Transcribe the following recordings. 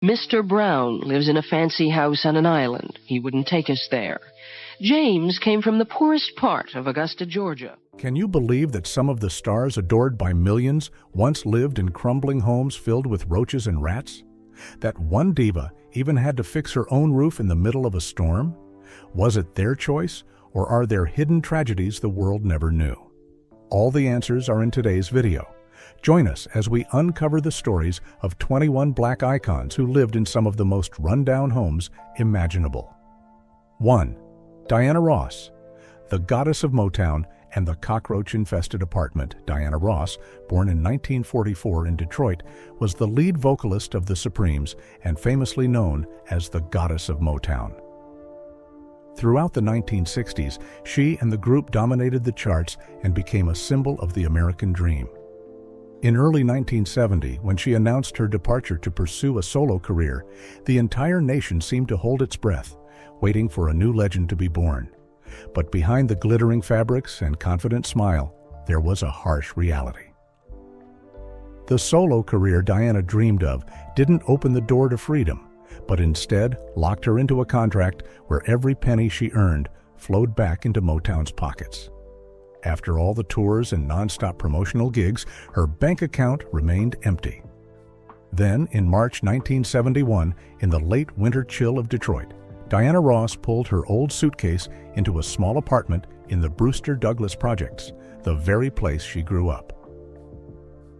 Mr. Brown lives in a fancy house on an island. He wouldn't take us there. James came from the poorest part of Augusta, Georgia. Can you believe that some of the stars adored by millions once lived in crumbling homes filled with roaches and rats? That one diva even had to fix her own roof in the middle of a storm? Was it their choice, or are there hidden tragedies the world never knew? All the answers are in today's video. Join us as we uncover the stories of 21 black icons who lived in some of the most run-down homes imaginable. 1. Diana Ross. The goddess of Motown and the cockroach-infested apartment, Diana Ross, born in 1944 in Detroit, was the lead vocalist of the Supremes and famously known as the Goddess of Motown. Throughout the 1960s, she and the group dominated the charts and became a symbol of the American dream. In early 1970, when she announced her departure to pursue a solo career, the entire nation seemed to hold its breath, waiting for a new legend to be born. But behind the glittering fabrics and confident smile, there was a harsh reality. The solo career Diana dreamed of didn't open the door to freedom, but instead locked her into a contract where every penny she earned flowed back into Motown's pockets. After all the tours and non-stop promotional gigs, her bank account remained empty. Then, in March 1971, in the late winter chill of Detroit, Diana Ross pulled her old suitcase into a small apartment in the Brewster Douglas Projects, the very place she grew up.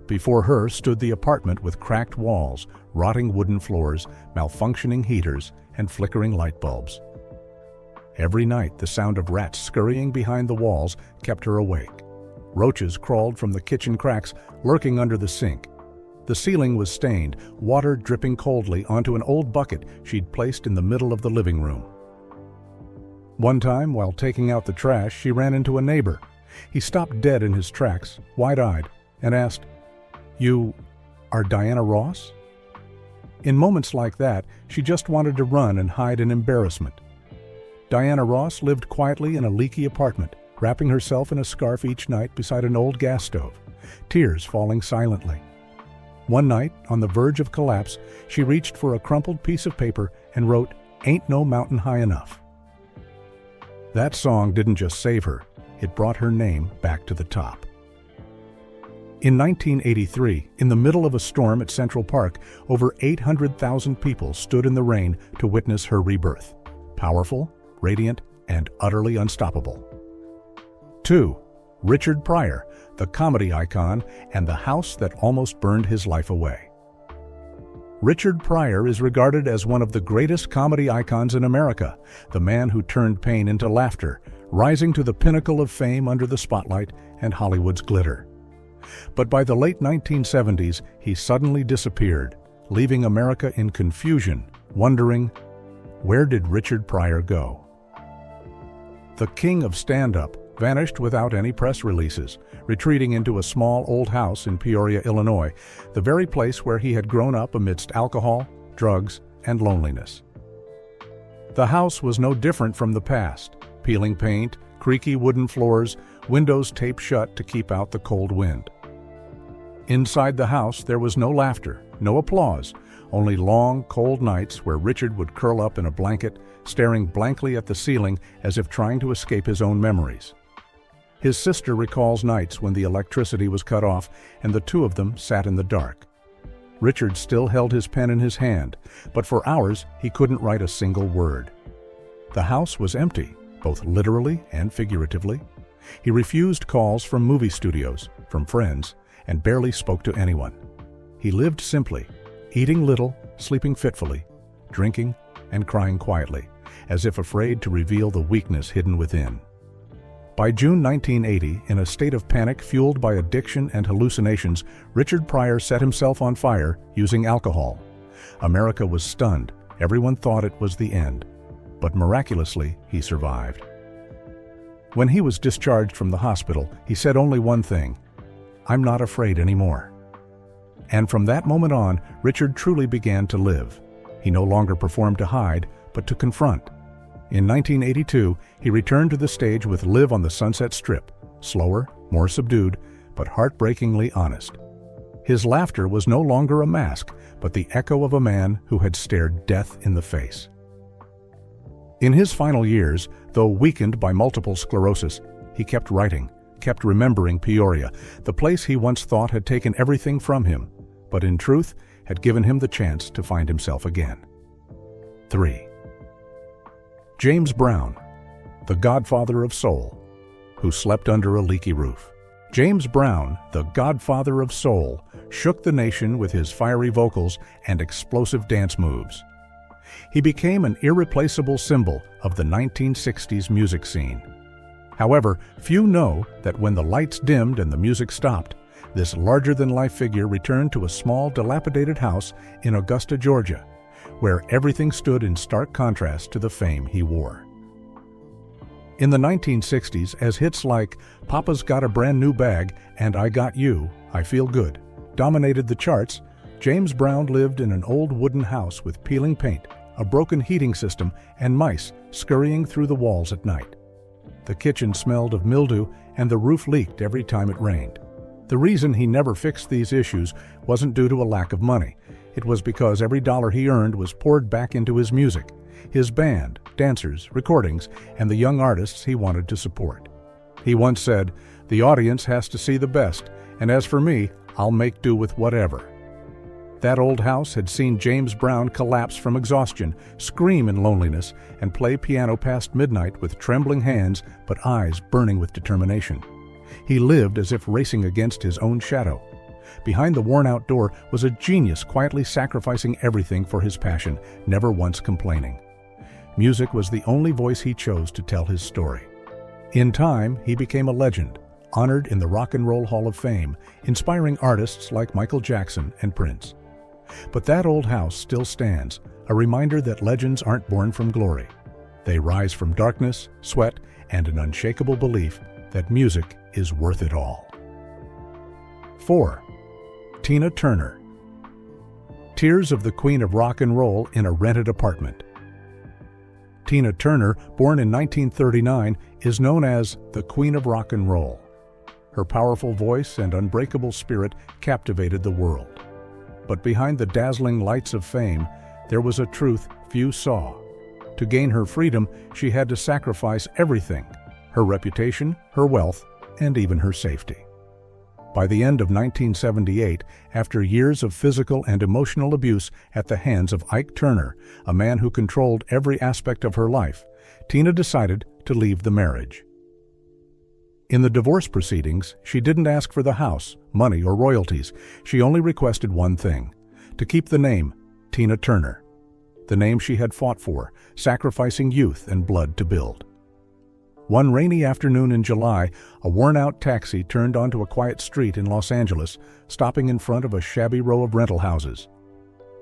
Before her stood the apartment with cracked walls, rotting wooden floors, malfunctioning heaters, and flickering light bulbs. Every night, the sound of rats scurrying behind the walls kept her awake. Roaches crawled from the kitchen cracks, lurking under the sink. The ceiling was stained, water dripping coldly onto an old bucket she'd placed in the middle of the living room. One time, while taking out the trash, she ran into a neighbor. He stopped dead in his tracks, wide-eyed, and asked, "You are Diana Ross?" In moments like that, she just wanted to run and hide in embarrassment. Diana Ross lived quietly in a leaky apartment, wrapping herself in a scarf each night beside an old gas stove, tears falling silently. One night, on the verge of collapse, she reached for a crumpled piece of paper and wrote, "Ain't no mountain high enough." That song didn't just save her, it brought her name back to the top. In 1983, in the middle of a storm at Central Park, over 800,000 people stood in the rain to witness her rebirth. Powerful, radiant, and utterly unstoppable. 2. Richard Pryor, the comedy icon and the house that almost burned his life away. Richard Pryor is regarded as one of the greatest comedy icons in America, the man who turned pain into laughter, rising to the pinnacle of fame under the spotlight and Hollywood's glitter. But by the late 1970s, he suddenly disappeared, leaving America in confusion, wondering, where did Richard Pryor go? The king of stand-up vanished without any press releases, retreating into a small old house in Peoria, Illinois, the very place where he had grown up amidst alcohol, drugs, and loneliness. The house was no different from the past: peeling paint, creaky wooden floors, windows taped shut to keep out the cold wind. Inside the house, there was no laughter, no applause, only long, cold nights where Richard would curl up in a blanket, staring blankly at the ceiling as if trying to escape his own memories. His sister recalls nights when the electricity was cut off and the two of them sat in the dark. Richard still held his pen in his hand, but for hours he couldn't write a single word. The house was empty, both literally and figuratively. He refused calls from movie studios, from friends, and barely spoke to anyone. He lived simply, eating little, sleeping fitfully, drinking, and crying quietly, as if afraid to reveal the weakness hidden within. By June 1980, in a state of panic fueled by addiction and hallucinations, Richard Pryor set himself on fire using alcohol. America was stunned. Everyone thought it was the end. But miraculously, he survived. When he was discharged from the hospital, he said only one thing: "I'm not afraid anymore." And from that moment on, Richard truly began to live. He no longer performed to hide, but to confront. In 1982, he returned to the stage with Live on the Sunset Strip, slower, more subdued, but heartbreakingly honest. His laughter was no longer a mask, but the echo of a man who had stared death in the face. In his final years, though weakened by multiple sclerosis, he kept writing, kept remembering Peoria, the place he once thought had taken everything from him, but in truth had given him the chance to find himself again. 3. James Brown, the godfather of soul, who slept under a leaky roof. James Brown, the godfather of soul, shook the nation with his fiery vocals and explosive dance moves. He became an irreplaceable symbol of the 1960s music scene. However, few know that when the lights dimmed and the music stopped, this larger-than-life figure returned to a small, dilapidated house in Augusta, Georgia, where everything stood in stark contrast to the fame he wore. In the 1960s, as hits like "Papa's Got a Brand New Bag" and "I Got You, I Feel Good" dominated the charts, James Brown lived in an old wooden house with peeling paint, a broken heating system, and mice scurrying through the walls at night. The kitchen smelled of mildew and the roof leaked every time it rained. The reason he never fixed these issues wasn't due to a lack of money. It was because every dollar he earned was poured back into his music, his band, dancers, recordings, and the young artists he wanted to support. He once said, "The audience has to see the best, and as for me, I'll make do with whatever." That old house had seen James Brown collapse from exhaustion, scream in loneliness, and play piano past midnight with trembling hands but eyes burning with determination. He lived as if racing against his own shadow. Behind the worn-out door was a genius quietly sacrificing everything for his passion, never once complaining. Music was the only voice he chose to tell his story. In time, he became a legend, honored in the Rock and Roll Hall of Fame, inspiring artists like Michael Jackson and Prince. But that old house still stands, a reminder that legends aren't born from glory. They rise from darkness, sweat, and an unshakable belief that music is worth it all. 4. Tina Turner. Tears of the Queen of Rock and Roll in a rented apartment. Tina Turner, born in 1939, is known as the Queen of Rock and Roll. Her powerful voice and unbreakable spirit captivated the world. But behind the dazzling lights of fame, there was a truth few saw. To gain her freedom, she had to sacrifice everything: her reputation, her wealth, and even her safety. By the end of 1978, after years of physical and emotional abuse at the hands of Ike Turner, a man who controlled every aspect of her life, Tina decided to leave the marriage. In the divorce proceedings, she didn't ask for the house, money, or royalties. She only requested one thing: to keep the name Tina Turner, the name she had fought for, sacrificing youth and blood to build. One rainy afternoon in July, a worn-out taxi turned onto a quiet street in Los Angeles, stopping in front of a shabby row of rental houses.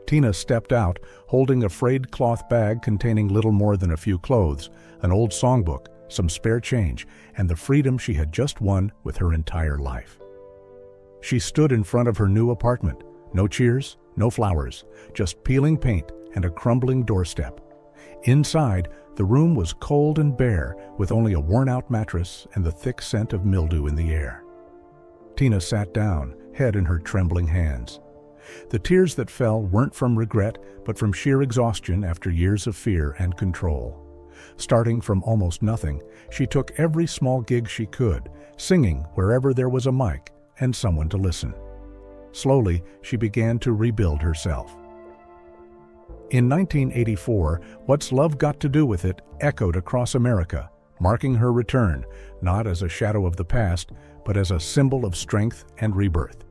Tina stepped out, holding a frayed cloth bag containing little more than a few clothes, an old songbook, some spare change, and the freedom she had just won with her entire life. She stood in front of her new apartment. No cheers, no flowers, just peeling paint and a crumbling doorstep. Inside, the room was cold and bare, with only a worn-out mattress and the thick scent of mildew in the air. Tina sat down, head in her trembling hands. The tears that fell weren't from regret, but from sheer exhaustion after years of fear and control. Starting from almost nothing, she took every small gig she could, singing wherever there was a mic and someone to listen. Slowly, she began to rebuild herself. In 1984, "What's Love Got to Do with It" echoed across America, marking her return, not as a shadow of the past, but as a symbol of strength and rebirth.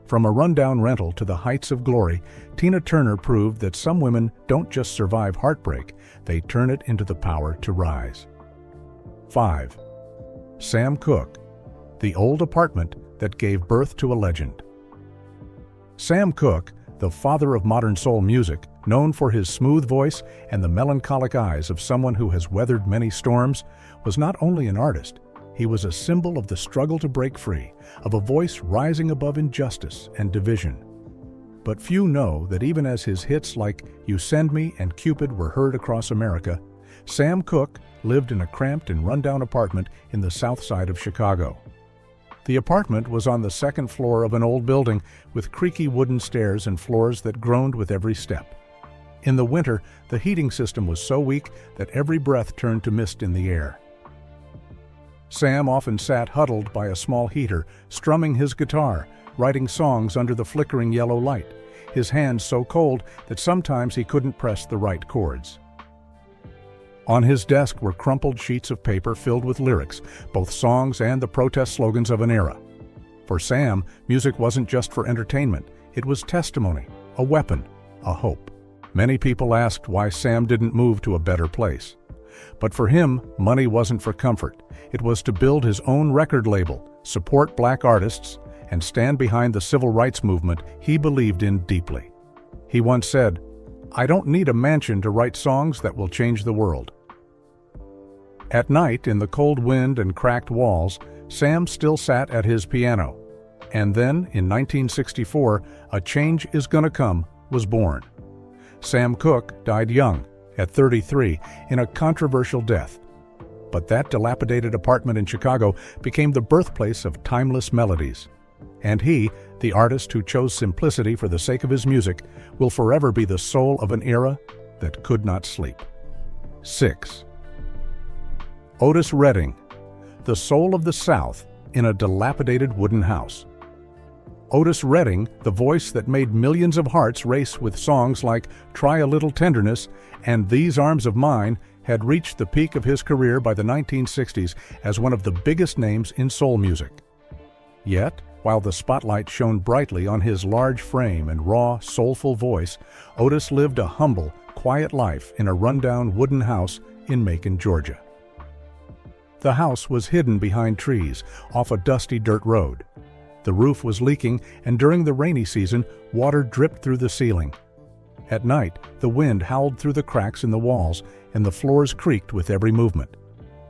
From a rundown rental to the heights of glory, Tina Turner proved that some women don't just survive heartbreak, they turn it into the power to rise. 5. Sam Cooke, the old apartment that gave birth to a legend. Sam Cooke, the father of modern soul music, known for his smooth voice and the melancholic eyes of someone who has weathered many storms, was not only an artist, he was a symbol of the struggle to break free, of a voice rising above injustice and division. But few know that even as his hits like "You Send Me" and "Cupid" were heard across America, Sam Cooke lived in a cramped and rundown apartment in the south side of Chicago. The apartment was on the second floor of an old building with creaky wooden stairs and floors that groaned with every step. In the winter, the heating system was so weak that every breath turned to mist in the air. Sam often sat huddled by a small heater, strumming his guitar, writing songs under the flickering yellow light, his hands so cold that sometimes he couldn't press the right chords. On his desk were crumpled sheets of paper filled with lyrics, both songs and the protest slogans of an era. For Sam, music wasn't just for entertainment. It was testimony, a weapon, a hope. Many people asked why Sam didn't move to a better place. But for him, money wasn't for comfort. It was to build his own record label, support black artists, and stand behind the civil rights movement he believed in deeply. He once said, "I don't need a mansion to write songs that will change the world." At night, in the cold wind and cracked walls, Sam still sat at his piano. And then, in 1964, A Change Is Gonna Come was born. Sam Cooke died young, at 33, in a controversial death. But that dilapidated apartment in Chicago became the birthplace of timeless melodies. And he, the artist who chose simplicity for the sake of his music, will forever be the soul of an era that could not sleep. 6. Otis Redding, the soul of the South in a dilapidated wooden house. Otis Redding, the voice that made millions of hearts race with songs like Try a Little Tenderness and These Arms of Mine, had reached the peak of his career by the 1960s as one of the biggest names in soul music. Yet, while the spotlight shone brightly on his large frame and raw, soulful voice, Otis lived a humble, quiet life in a rundown wooden house in Macon, Georgia. The house was hidden behind trees off a dusty dirt road. The roof was leaking, and during the rainy season, water dripped through the ceiling. At night, the wind howled through the cracks in the walls, and the floors creaked with every movement.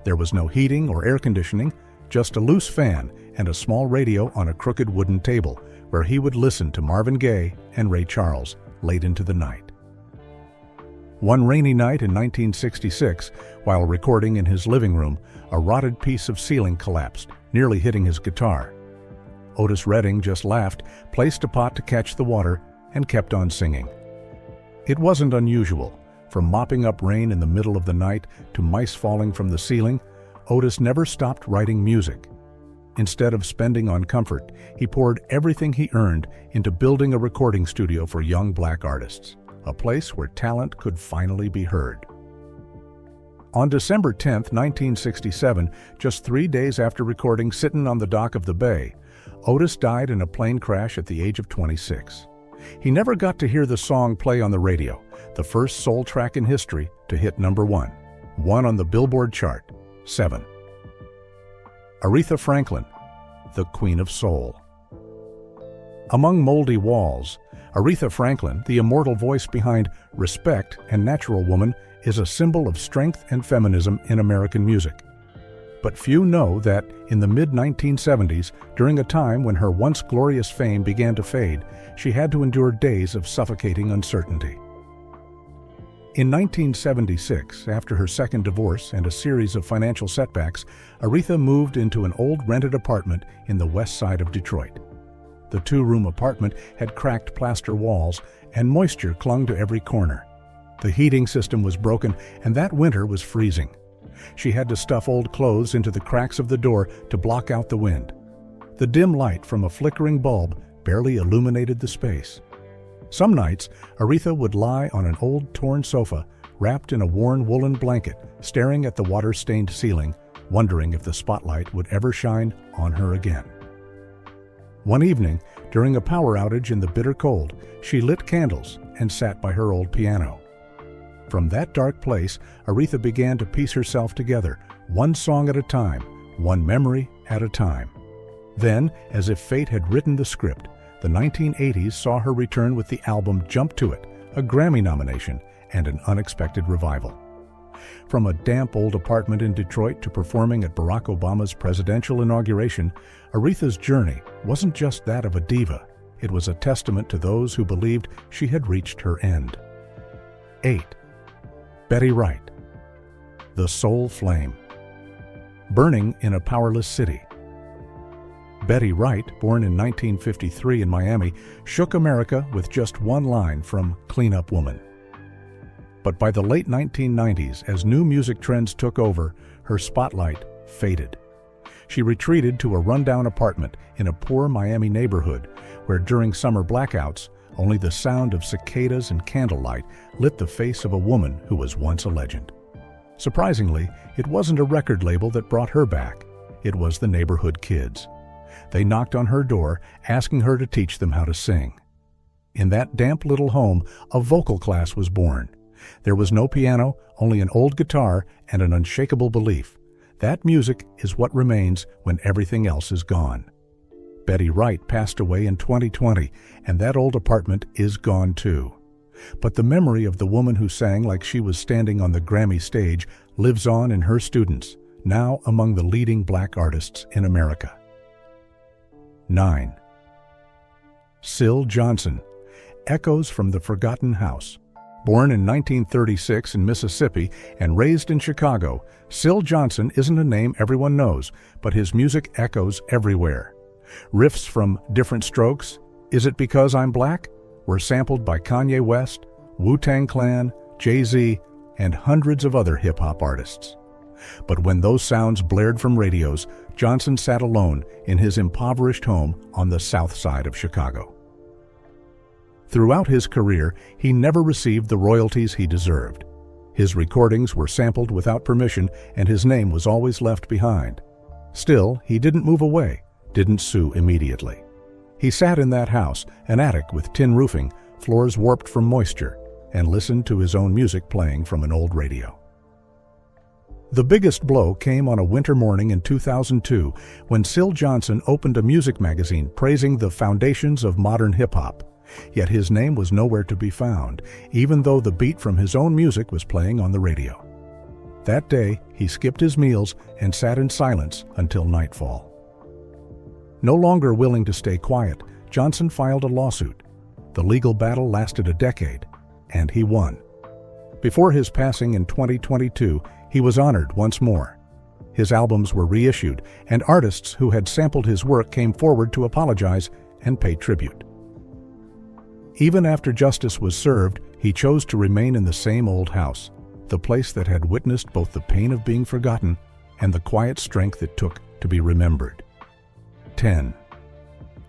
There was no heating or air conditioning, just a loose fan and a small radio on a crooked wooden table, where he would listen to Marvin Gaye and Ray Charles late into the night. One rainy night in 1966, while recording in his living room, a rotted piece of ceiling collapsed, nearly hitting his guitar. Otis Redding just laughed, placed a pot to catch the water, and kept on singing. It wasn't unusual. From mopping up rain in the middle of the night to mice falling from the ceiling, Otis never stopped writing music. Instead of spending on comfort, he poured everything he earned into building a recording studio for young black artists, a place where talent could finally be heard. On December 10, 1967, just 3 days after recording Sittin' on the Dock of the Bay, Otis died in a plane crash at the age of 26. He never got to hear the song play on the radio, the first soul track in history to hit number 1 on the Billboard chart, 7. Aretha Franklin, the Queen of Soul. Among moldy walls, Aretha Franklin, the immortal voice behind Respect and Natural Woman, is a symbol of strength and feminism in American music. But few know that in the mid-1970s, during a time when her once glorious fame began to fade, she had to endure days of suffocating uncertainty. In 1976, after her second divorce and a series of financial setbacks, Aretha moved into an old rented apartment in the west side of Detroit. The 2-room apartment had cracked plaster walls, and moisture clung to every corner. The heating system was broken, and that winter was freezing. She had to stuff old clothes into the cracks of the door to block out the wind. The dim light from a flickering bulb barely illuminated the space. Some nights, Aretha would lie on an old torn sofa, wrapped in a worn woolen blanket, staring at the water-stained ceiling, wondering if the spotlight would ever shine on her again. One evening, during a power outage in the bitter cold, she lit candles and sat by her old piano. From that dark place, Aretha began to piece herself together, one song at a time, one memory at a time. Then, as if fate had written the script, the 1980s saw her return with the album Jump to It, a Grammy nomination, and an unexpected revival. From a damp old apartment in Detroit to performing at Barack Obama's presidential inauguration, Aretha's journey wasn't just that of a diva. It was a testament to those who believed she had reached her end. 8. Betty Wright, the Soul Flame. Burning in a Powerless City. Betty Wright, born in 1953 in Miami, shook America with just one line from Clean Up Woman. But by the late 1990s, as new music trends took over, her spotlight faded. She retreated to a rundown apartment in a poor Miami neighborhood where during summer blackouts, only the sound of cicadas and candlelight lit the face of a woman who was once a legend. Surprisingly, it wasn't a record label that brought her back. It was the neighborhood kids. They knocked on her door, asking her to teach them how to sing. In that damp little home, a vocal class was born. There was no piano, only an old guitar and an unshakable belief. That music is what remains when everything else is gone. Betty Wright passed away in 2020, and that old apartment is gone too. But the memory of the woman who sang like she was standing on the Grammy stage lives on in her students, now among the leading black artists in America. 9. Syl Johnson, Echoes from the Forgotten House. Born in 1936 in Mississippi and raised in Chicago, Syl Johnson isn't a name everyone knows, but his music echoes everywhere. Riffs from Different Strokes, Is It Because I'm Black? Were sampled by Kanye West, Wu-Tang Clan, Jay-Z, and hundreds of other hip-hop artists. But when those sounds blared from radios, Johnson sat alone in his impoverished home on the south side of Chicago. Throughout his career, he never received the royalties he deserved. His recordings were sampled without permission, and his name was always left behind. Still, he didn't move away, didn't sue immediately. He sat in that house, an attic with tin roofing, floors warped from moisture, and listened to his own music playing from an old radio. The biggest blow came on a winter morning in 2002 when Syl Johnson opened a music magazine praising the foundations of modern hip-hop. Yet his name was nowhere to be found, even though the beat from his own music was playing on the radio. That day, he skipped his meals and sat in silence until nightfall. No longer willing to stay quiet, Johnson filed a lawsuit. The legal battle lasted a decade, and he won. Before his passing in 2022, he was honored once more. His albums were reissued, and artists who had sampled his work came forward to apologize and pay tribute. Even after justice was served, he chose to remain in the same old house, the place that had witnessed both the pain of being forgotten and the quiet strength it took to be remembered. 10.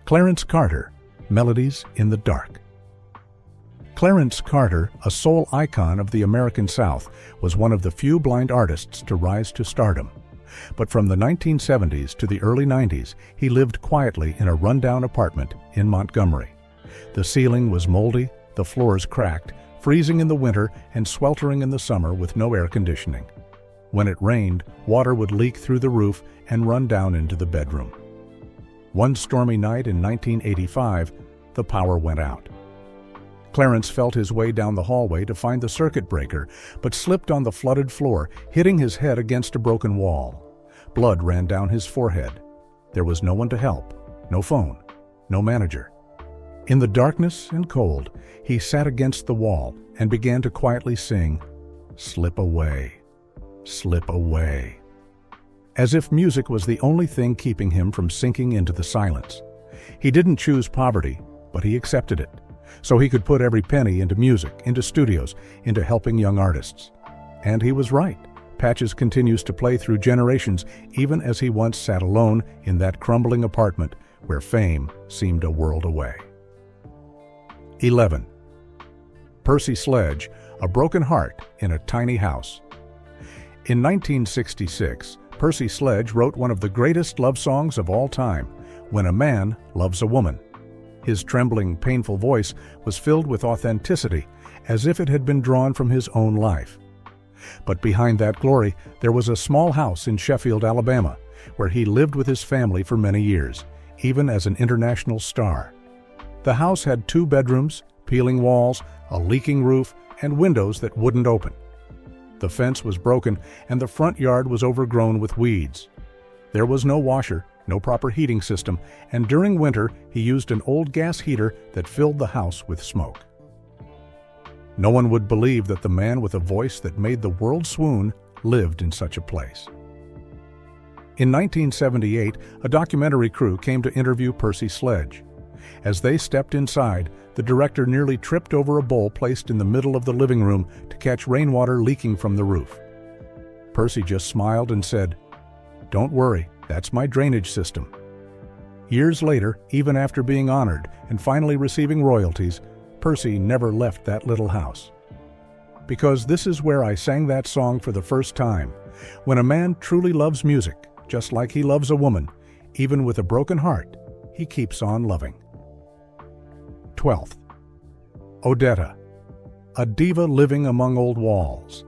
Clarence Carter, Melodies in the Dark. Clarence Carter, a soul icon of the American South, was one of the few blind artists to rise to stardom. But from the 1970s to the early 90s, he lived quietly in a rundown apartment in Montgomery. The ceiling was moldy, the floors cracked, freezing in the winter and sweltering in the summer with no air conditioning. When it rained, water would leak through the roof and run down into the bedroom. One stormy night in 1985, the power went out. Clarence felt his way down the hallway to find the circuit breaker, but slipped on the flooded floor, hitting his head against a broken wall. Blood ran down his forehead. There was no one to help, no phone, no manager. In the darkness and cold, he sat against the wall and began to quietly sing, "Slip Away, Slip Away," as if music was the only thing keeping him from sinking into the silence. He didn't choose poverty, but he accepted it, so he could put every penny into music, into studios, into helping young artists. And he was right. Patches continues to play through generations, even as he once sat alone in that crumbling apartment where fame seemed a world away. 11. Percy Sledge, A Broken Heart in a Tiny House. In 1966, Percy Sledge wrote one of the greatest love songs of all time, When a Man Loves a Woman. His trembling, painful voice was filled with authenticity, as if it had been drawn from his own life. But behind that glory, there was a small house in Sheffield, Alabama, where he lived with his family for many years, even as an international star. The house had 2 bedrooms, peeling walls, a leaking roof, and windows that wouldn't open. The fence was broken, and the front yard was overgrown with weeds. There was no washer, no proper heating system, and during winter he used an old gas heater that filled the house with smoke. No one would believe that the man with a voice that made the world swoon lived in such a place. In 1978, a documentary crew came to interview Percy Sledge. As they stepped inside, the director nearly tripped over a bowl placed in the middle of the living room to catch rainwater leaking from the roof. Percy just smiled and said, "Don't worry, that's my drainage system." Years later, even after being honored and finally receiving royalties, Percy never left that little house. Because this is where I sang that song for the first time. When a man truly loves music, just like he loves a woman, even with a broken heart, he keeps on loving. 12th. Odetta, a diva living among old walls.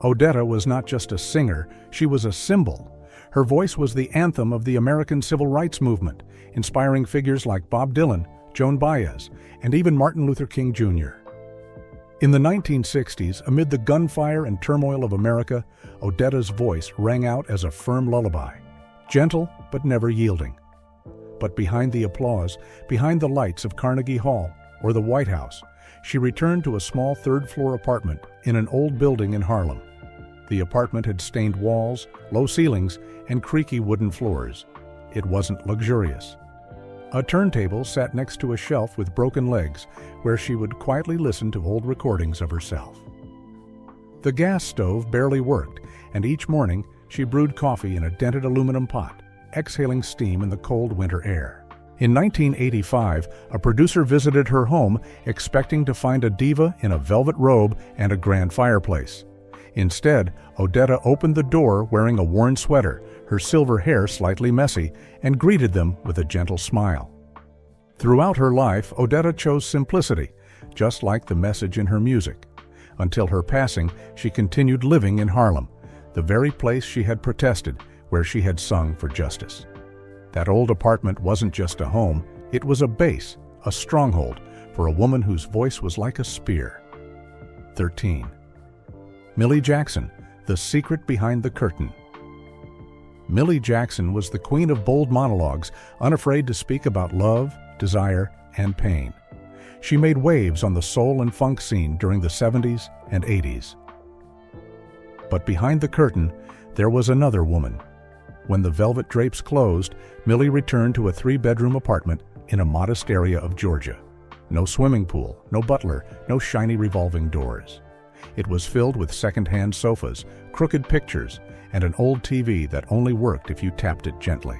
Odetta was not just a singer, she was a symbol. Her voice was the anthem of the American Civil Rights Movement, inspiring figures like Bob Dylan, Joan Baez, and even Martin Luther King Jr. In the 1960s, amid the gunfire and turmoil of America, Odetta's voice rang out as a firm lullaby, gentle but never yielding. But behind the applause, behind the lights of Carnegie Hall or the White House, she returned to a small third-floor apartment in an old building in Harlem. The apartment had stained walls, low ceilings, and creaky wooden floors. It wasn't luxurious. A turntable sat next to a shelf with broken legs, where she would quietly listen to old recordings of herself. The gas stove barely worked, and each morning she brewed coffee in a dented aluminum pot, exhaling steam in the cold winter air. In 1985, a producer visited her home expecting to find a diva in a velvet robe and a grand fireplace. Instead, Odetta opened the door wearing a worn sweater, her silver hair slightly messy, and greeted them with a gentle smile. Throughout her life, Odetta chose simplicity, just like the message in her music. Until her passing, she continued living in Harlem, the very place she had protested, where she had sung for justice. That old apartment wasn't just a home, it was a base, a stronghold, for a woman whose voice was like a spear. 13. Millie Jackson, the secret behind the curtain. Millie Jackson was the queen of bold monologues, unafraid to speak about love, desire, and pain. She made waves on the soul and funk scene during the 70s and 80s. But behind the curtain, there was another woman. When the velvet drapes closed, Millie returned to a 3-bedroom apartment in a modest area of Georgia. No swimming pool, no butler, no shiny revolving doors. It was filled with second-hand sofas, crooked pictures, and an old TV that only worked if you tapped it gently.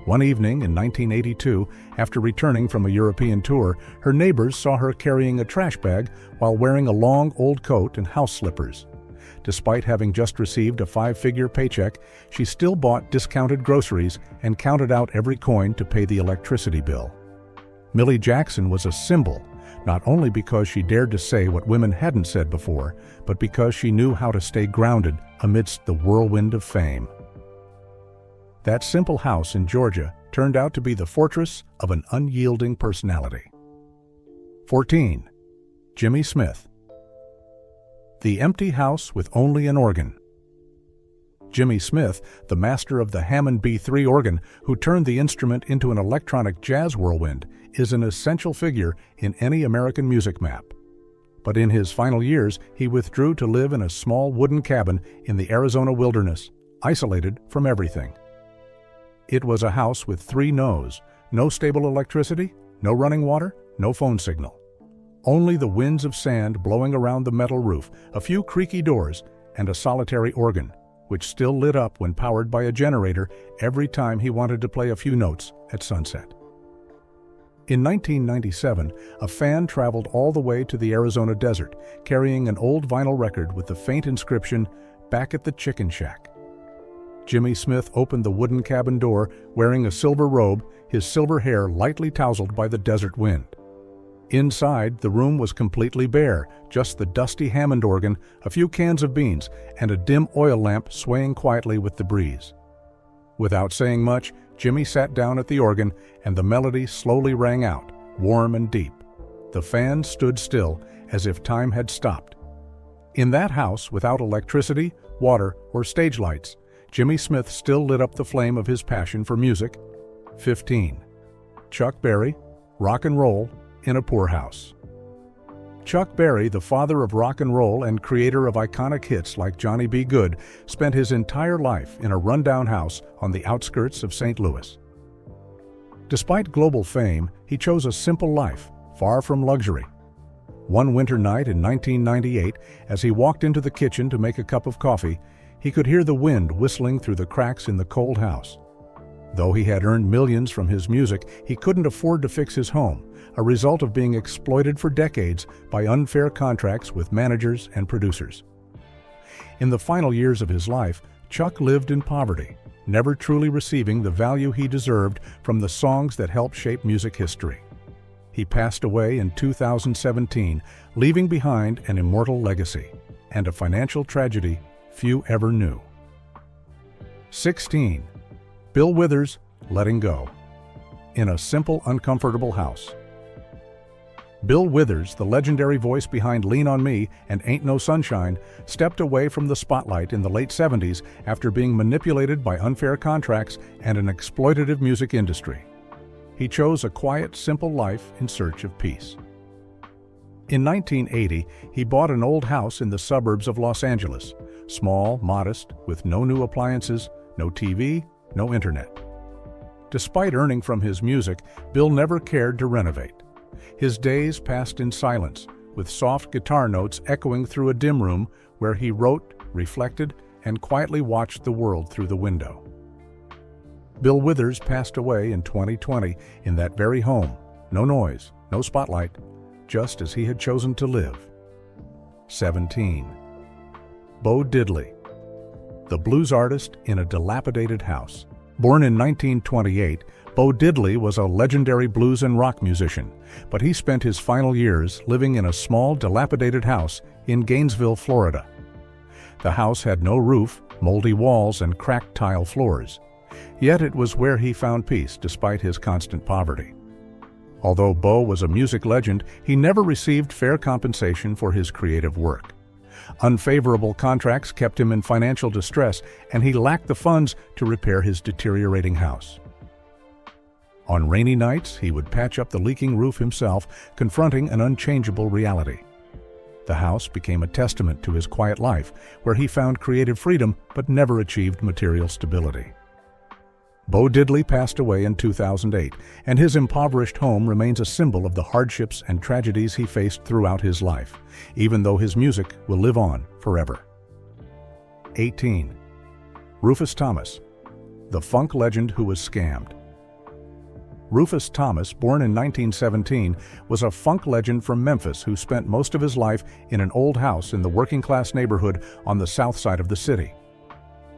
One evening in 1982, after returning from a European tour, her neighbors saw her carrying a trash bag while wearing a long old coat and house slippers. Despite having just received a 5-figure paycheck, she still bought discounted groceries and counted out every coin to pay the electricity bill. Millie Jackson was a symbol, not only because she dared to say what women hadn't said before, but because she knew how to stay grounded amidst the whirlwind of fame. That simple house in Georgia turned out to be the fortress of an unyielding personality. 14. Jimmy Smith. The empty house with only an organ. Jimmy Smith, the master of the Hammond B3 organ, who turned the instrument into an electronic jazz whirlwind, is an essential figure in any American music map. But in his final years, he withdrew to live in a small wooden cabin in the Arizona wilderness, isolated from everything. It was a house with 3 no's: no stable electricity, no running water, no phone signal. Only the winds of sand blowing around the metal roof, a few creaky doors, and a solitary organ, which still lit up when powered by a generator every time he wanted to play a few notes at sunset. In 1997, a fan traveled all the way to the Arizona desert, carrying an old vinyl record with the faint inscription, "Back at the Chicken Shack." Jimmy Smith opened the wooden cabin door wearing a silver robe, his silver hair lightly tousled by the desert wind. Inside, the room was completely bare, just the dusty Hammond organ, a few cans of beans, and a dim oil lamp swaying quietly with the breeze. Without saying much, Jimmy sat down at the organ, and the melody slowly rang out, warm and deep. The fan stood still, as if time had stopped. In that house, without electricity, water, or stage lights, Jimmy Smith still lit up the flame of his passion for music. 15. Chuck Berry, Rock and Roll in a Poorhouse. Chuck Berry, the father of rock and roll and creator of iconic hits like Johnny B. Goode, spent his entire life in a rundown house on the outskirts of St. Louis. Despite global fame, he chose a simple life, far from luxury. One winter night in 1998, as he walked into the kitchen to make a cup of coffee, he could hear the wind whistling through the cracks in the cold house. Though he had earned millions from his music, he couldn't afford to fix his home, a result of being exploited for decades by unfair contracts with managers and producers. In the final years of his life, Chuck lived in poverty, never truly receiving the value he deserved from the songs that helped shape music history. He passed away in 2017, leaving behind an immortal legacy and a financial tragedy few ever knew. 16. Bill Withers, Letting Go. In a simple, uncomfortable house. Bill Withers, the legendary voice behind Lean on Me and Ain't No Sunshine, stepped away from the spotlight in the late 70s after being manipulated by unfair contracts and an exploitative music industry. He chose a quiet, simple life in search of peace. In 1980, he bought an old house in the suburbs of Los Angeles, small, modest, with no new appliances, no TV, no internet. Despite earning from his music, Bill never cared to renovate. His days passed in silence, with soft guitar notes echoing through a dim room where he wrote, reflected, and quietly watched the world through the window. Bill Withers passed away in 2020 in that very home. No noise, no spotlight, just as he had chosen to live. 17. Bo Diddley, the blues artist in a dilapidated house. Born in 1928, Bo Diddley was a legendary blues and rock musician, but he spent his final years living in a small, dilapidated house in Gainesville, Florida. The house had no roof, moldy walls, and cracked tile floors. Yet it was where he found peace despite his constant poverty. Although Bo was a music legend, he never received fair compensation for his creative work. Unfavorable contracts kept him in financial distress, and he lacked the funds to repair his deteriorating house. On rainy nights, he would patch up the leaking roof himself, confronting an unchangeable reality. The house became a testament to his quiet life, where he found creative freedom but never achieved material stability. Bo Diddley passed away in 2008, and his impoverished home remains a symbol of the hardships and tragedies he faced throughout his life, even though his music will live on forever. 18. Rufus Thomas, the funk legend who was scammed. Rufus Thomas, born in 1917, was a funk legend from Memphis who spent most of his life in an old house in the working-class neighborhood on the south side of the city.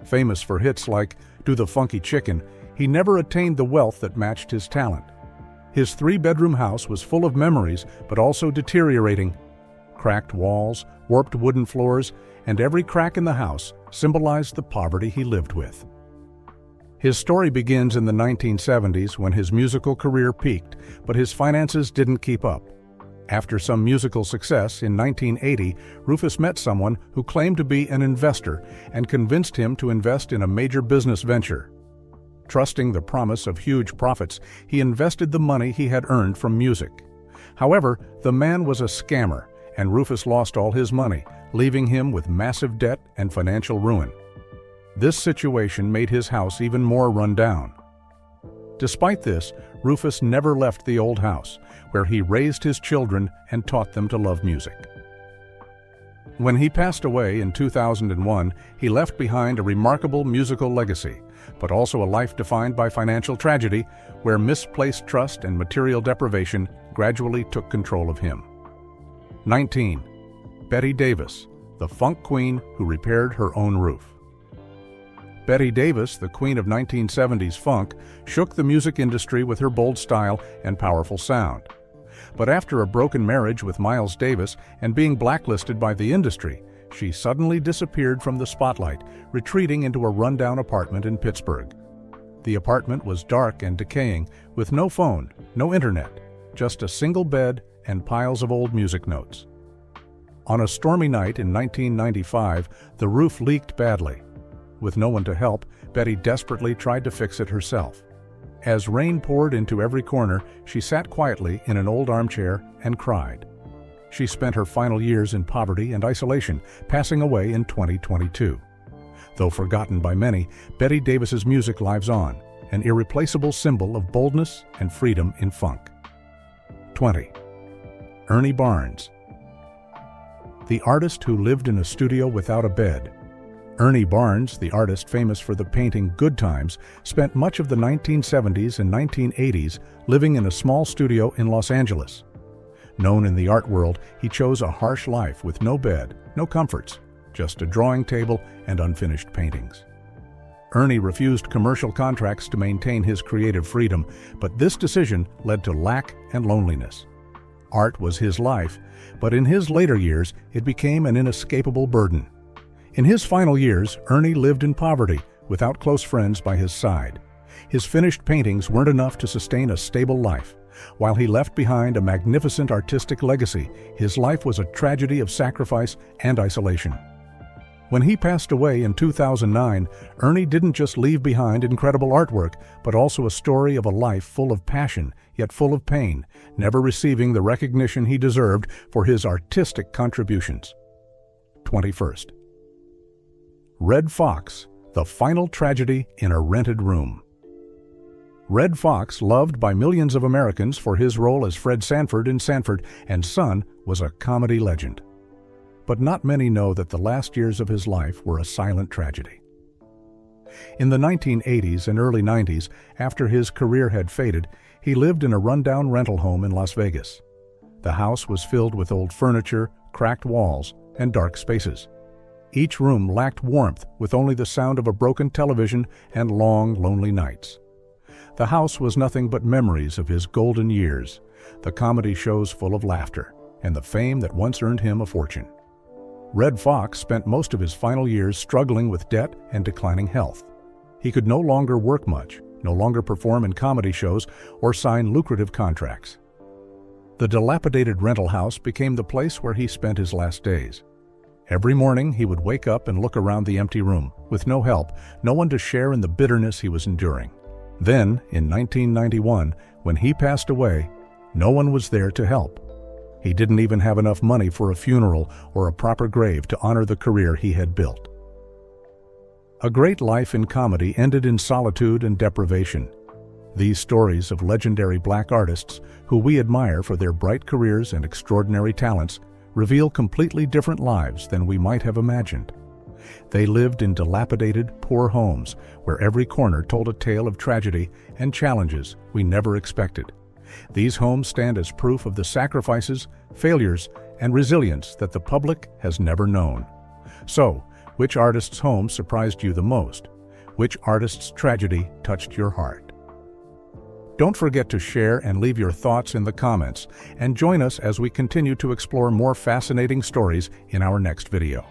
Famous for hits like Do the Funky Chicken, he never attained the wealth that matched his talent. His three-bedroom house was full of memories, but also deteriorating. Cracked walls, warped wooden floors, and every crack in the house symbolized the poverty he lived with. His story begins in the 1970s when his musical career peaked, but his finances didn't keep up. After some musical success in 1980, Rufus met someone who claimed to be an investor and convinced him to invest in a major business venture. Trusting the promise of huge profits, he invested the money he had earned from music. However, the man was a scammer, and Rufus lost all his money, leaving him with massive debt and financial ruin. This situation made his house even more run down. Despite this, Rufus never left the old house, where he raised his children and taught them to love music. When he passed away in 2001, he left behind a remarkable musical legacy, but also a life defined by financial tragedy, where misplaced trust and material deprivation gradually took control of him. 19. Betty Davis, the funk queen who repaired her own roof. Betty Davis, the queen of 1970s funk, shook the music industry with her bold style and powerful sound. But after a broken marriage with Miles Davis and being blacklisted by the industry, she suddenly disappeared from the spotlight, retreating into a rundown apartment in Pittsburgh. The apartment was dark and decaying, with no phone, no internet, just a single bed and piles of old music notes. On a stormy night in 1995, the roof leaked badly. With no one to help, Betty desperately tried to fix it herself. As rain poured into every corner, she sat quietly in an old armchair and cried. She spent her final years in poverty and isolation, passing away in 2022. Though forgotten by many, Betty Davis's music lives on, an irreplaceable symbol of boldness and freedom in funk. 20. Ernie Barnes. The artist who lived in a studio without a bed. Ernie Barnes, the artist famous for the painting Good Times, spent much of the 1970s and 1980s living in a small studio in Los Angeles. Known in the art world, he chose a harsh life with no bed, no comforts, just a drawing table and unfinished paintings. Ernie refused commercial contracts to maintain his creative freedom, but this decision led to lack and loneliness. Art was his life, but in his later years, it became an inescapable burden. In his final years, Ernie lived in poverty, without close friends by his side. His finished paintings weren't enough to sustain a stable life. While he left behind a magnificent artistic legacy, his life was a tragedy of sacrifice and isolation. When he passed away in 2009, Ernie didn't just leave behind incredible artwork, but also a story of a life full of passion, yet full of pain, never receiving the recognition he deserved for his artistic contributions. 21st. Redd Foxx, the final tragedy in a rented room. Redd Foxx, loved by millions of Americans for his role as Fred Sanford in Sanford and Son, was a comedy legend. But not many know that the last years of his life were a silent tragedy. In the 1980s and early 90s, after his career had faded, he lived in a rundown rental home in Las Vegas. The house was filled with old furniture, cracked walls, and dark spaces. Each room lacked warmth, with only the sound of a broken television and long, lonely nights. The house was nothing but memories of his golden years, the comedy shows full of laughter, and the fame that once earned him a fortune. Redd Foxx spent most of his final years struggling with debt and declining health. He could no longer work much, no longer perform in comedy shows, or sign lucrative contracts. The dilapidated rental house became the place where he spent his last days. Every morning he would wake up and look around the empty room, with no help, no one to share in the bitterness he was enduring. Then, in 1991, when he passed away, no one was there to help. He didn't even have enough money for a funeral or a proper grave to honor the career he had built. A great life in comedy ended in solitude and deprivation. These stories of legendary black artists, who we admire for their bright careers and extraordinary talents, reveal completely different lives than we might have imagined. They lived in dilapidated, poor homes, where every corner told a tale of tragedy and challenges we never expected. These homes stand as proof of the sacrifices, failures, and resilience that the public has never known. So, which artist's home surprised you the most? Which artist's tragedy touched your heart? Don't forget to share and leave your thoughts in the comments, and join us as we continue to explore more fascinating stories in our next video.